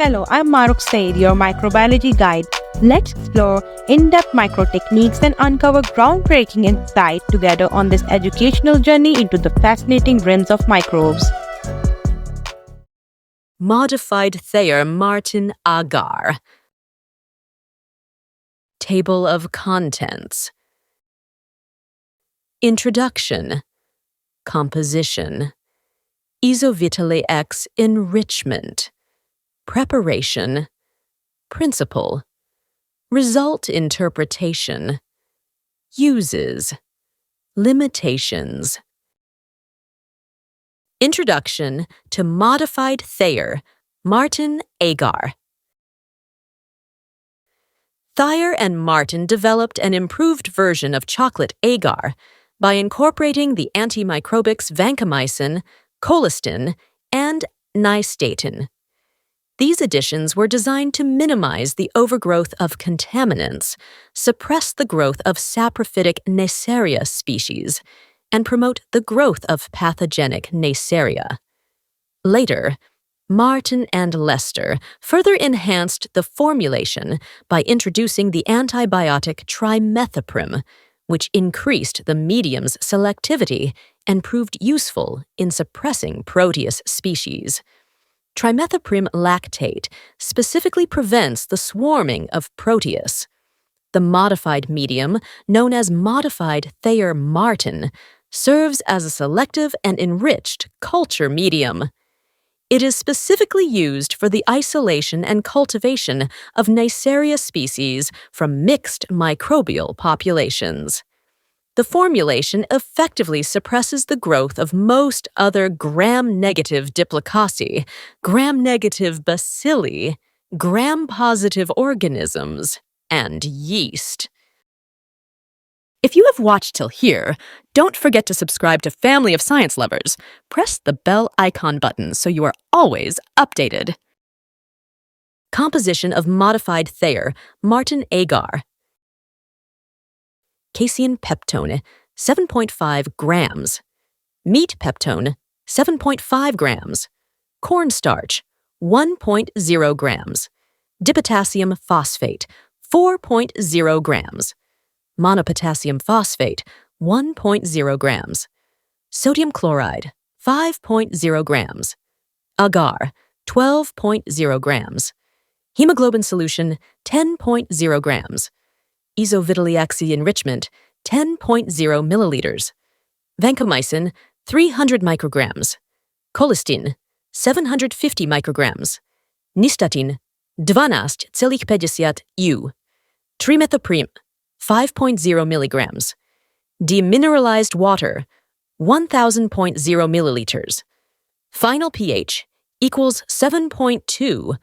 Hello, I'm Maruk Said, your microbiology guide. Let's explore in-depth micro techniques and uncover groundbreaking insight together on this educational journey into the fascinating realms of microbes. Modified Thayer Martin Agar. Table of Contents. Introduction. Composition. IsovitaleX enrichment. Preparation. Principle. Result interpretation. Uses. Limitations. Introduction to Modified Thayer Martin Agar. Thayer and Martin developed an improved version of chocolate agar by incorporating the antimicrobics vancomycin, colistin, and nystatin. These additions were designed to minimize the overgrowth of contaminants, suppress the growth of saprophytic Neisseria species, and promote the growth of pathogenic Neisseria. Later, Martin and Lester further enhanced the formulation by introducing the antibiotic trimethoprim, which increased the medium's selectivity and proved useful in suppressing Proteus species. Trimethoprim lactate specifically prevents the swarming of Proteus. The modified medium, known as modified Thayer Martin, serves as a selective and enriched culture medium. It is specifically used for the isolation and cultivation of Neisseria species from mixed microbial populations. The formulation effectively suppresses the growth of most other gram-negative Diplocaceae, gram-negative bacilli, gram-positive organisms, and yeast. If you have watched till here, don't forget to subscribe to Family of Science Lovers. Press the bell icon button so you are always updated. Composition of Modified Thayer Martin Agar. Casein peptone, 7.5 grams. Meat peptone, 7.5 grams. Cornstarch, 1.0 grams. Dipotassium phosphate, 4.0 grams. Monopotassium phosphate, 1.0 grams. Sodium chloride, 5.0 grams. Agar, 12.0 grams. Hemoglobin solution, 10.0 grams. IsovitaleX enrichment, 10.0 milliliters. Vancomycin, 300 micrograms. Colistin, 750 micrograms. Nystatin, 12,50 U. Trimethoprim, 5.0 milligrams. Demineralized water, 1,000.0 milliliters. Final pH equals 7.2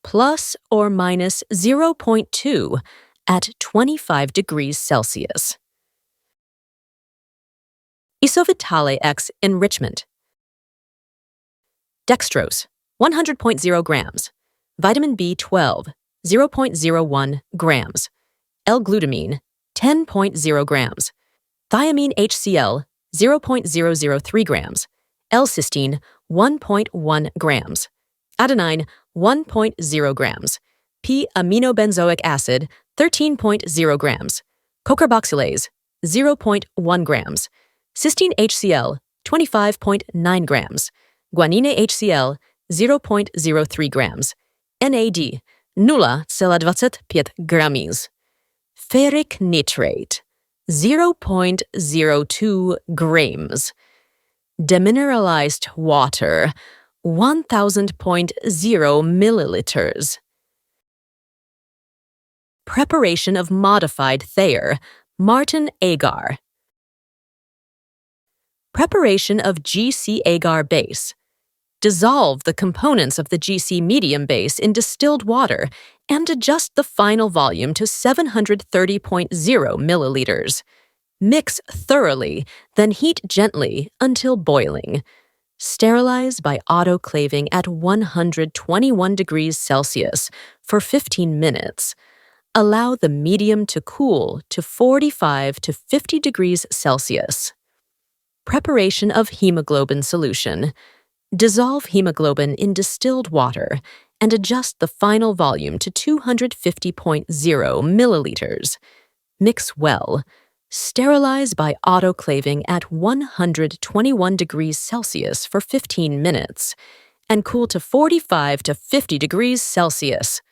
plus or minus 0.2 at 25 degrees Celsius. IsovitaleX enrichment. Dextrose, 100.0 grams. Vitamin B12, 0.01 grams. L-glutamine, 10.0 grams. Thiamine HCl, 0.003 grams. L-cysteine, 1.1 grams. Adenine, 1.0 grams. P-aminobenzoic acid, 13.0 grams. Cocarboxylase, 0.1 grams. Cysteine HCl, 25.9 grams. Guanine HCl, 0.03 grams. NAD, 0,25 grams. Ferric nitrate, 0.02 grams. Demineralized water, 1,000.0 milliliters. Preparation of Modified Thayer Martin Agar. Preparation of GC agar base. Dissolve the components of the GC medium base in distilled water and adjust the final volume to 730.0 milliliters. Mix thoroughly, then heat gently until boiling. Sterilize by autoclaving at 121 degrees Celsius for 15 minutes. Allow the medium to cool to 45 to 50 degrees Celsius. Preparation of hemoglobin solution. Dissolve hemoglobin in distilled water and adjust the final volume to 250.0 milliliters. Mix well. Sterilize by autoclaving at 121 degrees Celsius for 15 minutes and cool to 45 to 50 degrees Celsius.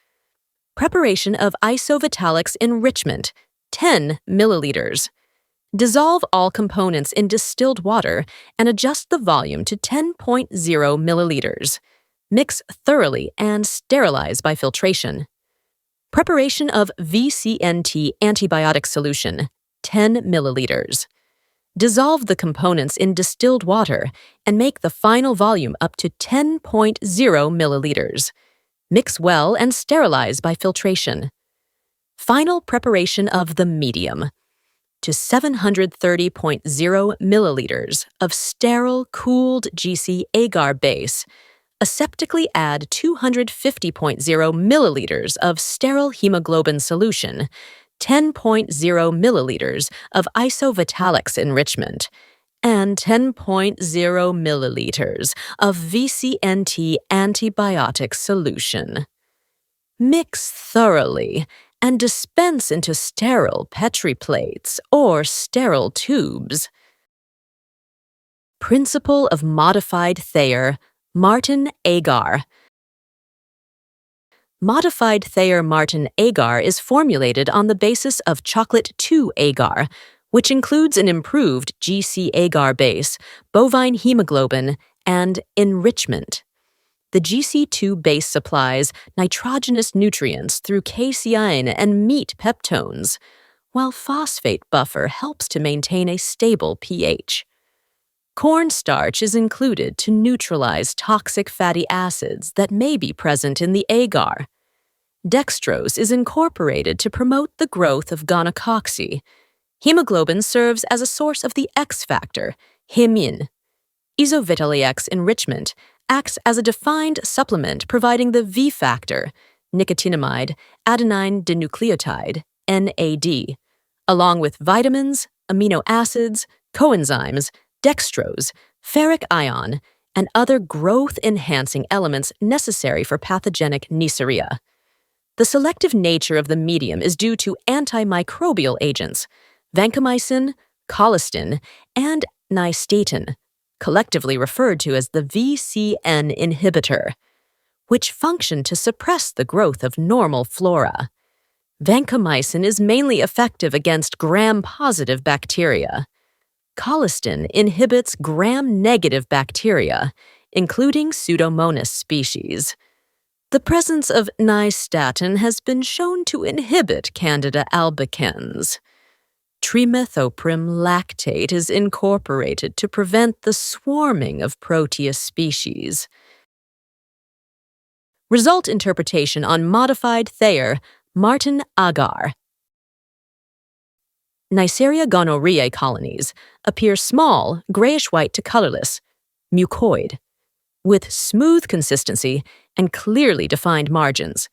Preparation of IsovitaleX enrichment, 10 milliliters. Dissolve all components in distilled water and adjust the volume to 10.0 milliliters. Mix thoroughly and sterilize by filtration. Preparation of VCNT antibiotic solution, 10 milliliters. Dissolve the components in distilled water and make the final volume up to 10.0 milliliters. Mix well and sterilize by filtration. Final preparation of the medium. To 730.0 milliliters of sterile cooled GC agar base, aseptically add 250.0 milliliters of sterile hemoglobin solution, 10.0 milliliters of IsovitaleX enrichment, and 10.0 milliliters of VCNT antibiotic solution. Mix thoroughly and dispense into sterile Petri plates or sterile tubes. Principle of Modified Thayer Martin Agar. Modified Thayer Martin Agar is formulated on the basis of chocolate 2 agar, which includes an improved GC agar base, bovine hemoglobin, and enrichment. The GC2 base supplies nitrogenous nutrients through casein and meat peptones, while phosphate buffer helps to maintain a stable pH. Cornstarch is included to neutralize toxic fatty acids that may be present in the agar. Dextrose is incorporated to promote the growth of gonorrhoeae. Hemoglobin serves as a source of the X factor, hemin. IsovitaleX enrichment acts as a defined supplement providing the V factor, nicotinamide adenine dinucleotide, NAD, along with vitamins, amino acids, coenzymes, dextrose, ferric ion, and other growth-enhancing elements necessary for pathogenic Neisseria. The selective nature of the medium is due to antimicrobial agents, vancomycin, colistin, and nystatin, collectively referred to as the VCN inhibitor, which function to suppress the growth of normal flora. Vancomycin is mainly effective against gram-positive bacteria. Colistin inhibits gram-negative bacteria, including Pseudomonas species. The presence of nystatin has been shown to inhibit Candida albicans. Trimethoprim lactate is incorporated to prevent the swarming of Proteus species. Result interpretation on modified Thayer Martin Agar. Neisseria gonorrhoeae colonies appear small, grayish-white to colorless, mucoid, with smooth consistency and clearly defined margins,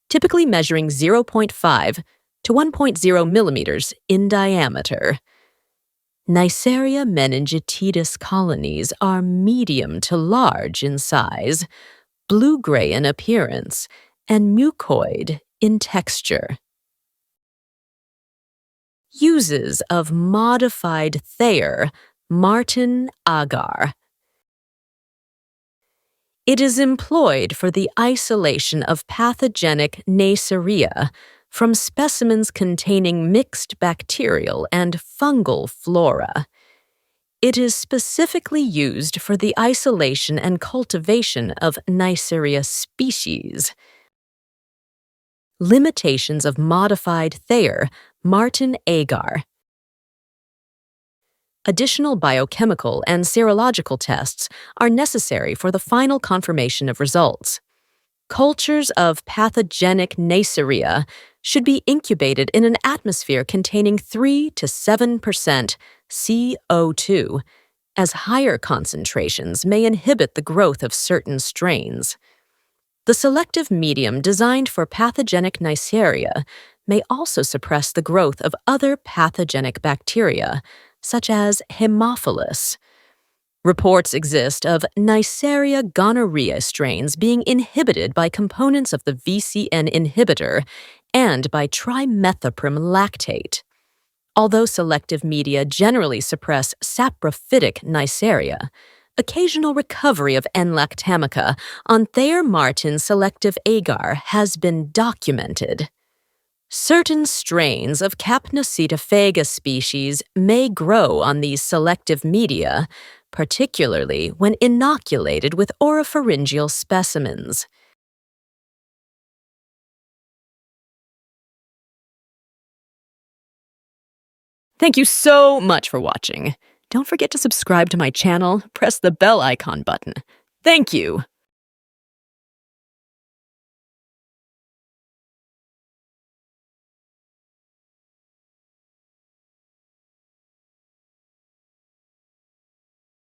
typically measuring 0.5 to 1.0 millimeters in diameter. Neisseria meningitidis colonies are medium to large in size, blue-gray in appearance, and mucoid in texture. Uses of modified Thayer Martin Agar. It is employed for the isolation of pathogenic Neisseria from specimens containing mixed bacterial and fungal flora. It is specifically used for the isolation and cultivation of Neisseria species. Limitations of modified Thayer Martin Agar. Additional biochemical and serological tests are necessary for the final confirmation of results. Cultures of pathogenic Neisseria should be incubated in an atmosphere containing 3 to 7% CO2, as higher concentrations may inhibit the growth of certain strains. The selective medium designed for pathogenic Neisseria may also suppress the growth of other pathogenic bacteria, such as Haemophilus. Reports exist of Neisseria gonorrhoeae strains being inhibited by components of the VCN inhibitor and by trimethoprim lactate. Although selective media generally suppress saprophytic Neisseria, occasional recovery of N-lactamica on Thayer Martin selective agar has been documented. Certain strains of Capnocetophaga species may grow on these selective media, particularly when inoculated with oropharyngeal specimens. Thank you so much for watching. Don't forget to subscribe to my channel, press the bell icon button. Thank you!